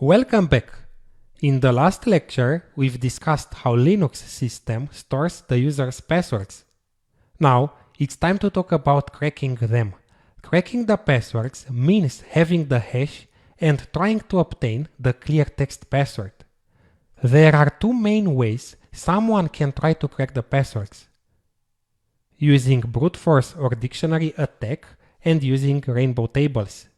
Welcome back! In the last lecture, we've discussed how Linux system stores the user's passwords. Now, it's time to talk about cracking them. Cracking the passwords means having the hash and trying to obtain the clear text password. There are two main ways someone can try to crack the passwords: using brute force or dictionary attack and using rainbow tables.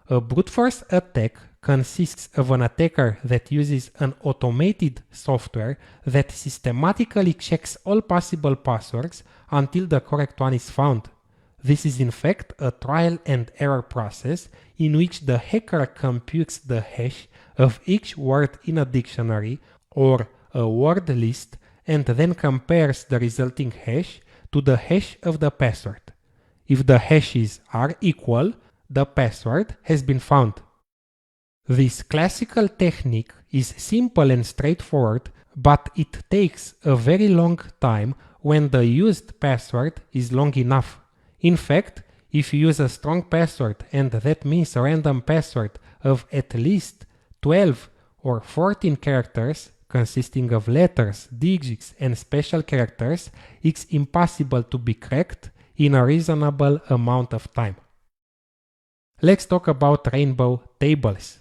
A brute force attack consists of an attacker that uses an automated software that systematically checks all possible passwords until the correct one is found. This is in fact a trial and error process in which the hacker computes the hash of each word in a dictionary or a word list and then compares the resulting hash to the hash of the password. If the hashes are equal, the password has been found. This classical technique is simple and straightforward, but it takes a very long time when the used password is long enough. In fact, if you use a strong password, and that means a random password of at least 12 or 14 characters, consisting of letters, digits, and special characters, it's impossible to be cracked in a reasonable amount of time. Let's talk about rainbow tables.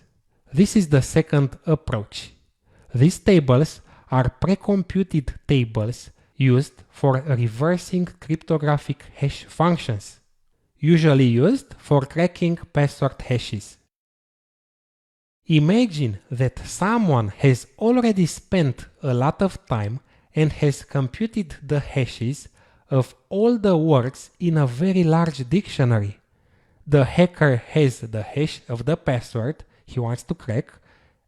This is the second approach. These tables are pre-computed tables used for reversing cryptographic hash functions, usually used for cracking password hashes. Imagine that someone has already spent a lot of time and has computed the hashes of all the words in a very large dictionary. The hacker has the hash of the password he wants to crack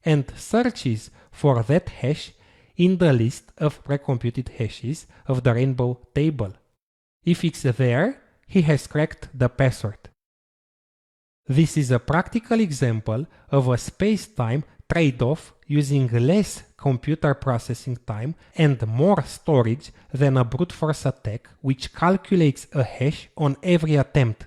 and searches for that hash in the list of pre-computed hashes of the rainbow table. If it's there, he has cracked the password. This is a practical example of a space-time trade-off using less computer processing time and more storage than a brute force attack, which calculates a hash on every attempt.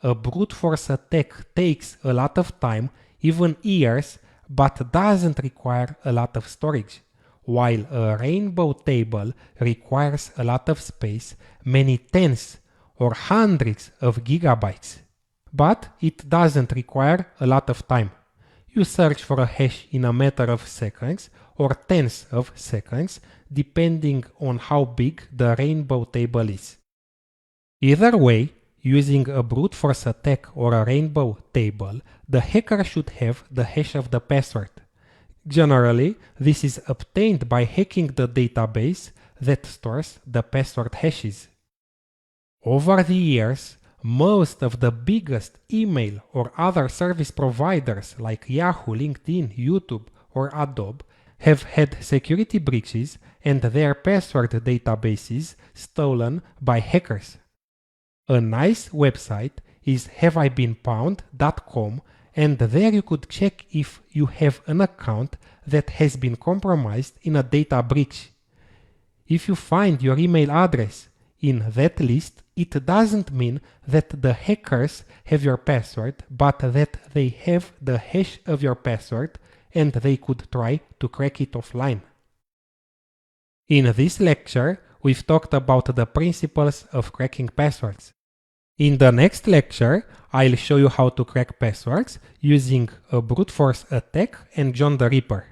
A brute force attack takes a lot of time, even years, but doesn't require a lot of storage, while a rainbow table requires a lot of space, many tens or hundreds of gigabytes. But it doesn't require a lot of time. You search for a hash in a matter of seconds or tens of seconds, depending on how big the rainbow table is. Either way, using a brute force attack or a rainbow table, the hacker should have the hash of the password. Generally, this is obtained by hacking the database that stores the password hashes. Over the years, most of the biggest email or other service providers like Yahoo, LinkedIn, YouTube, or Adobe have had security breaches and their password databases stolen by hackers. A nice website is haveibeenpwned.com, and there you could check if you have an account that has been compromised in a data breach. If you find your email address in that list, it doesn't mean that the hackers have your password, but that they have the hash of your password and they could try to crack it offline. In this lecture, we've talked about the principles of cracking passwords. In the next lecture, I'll show you how to crack passwords using a brute force attack and John the Ripper.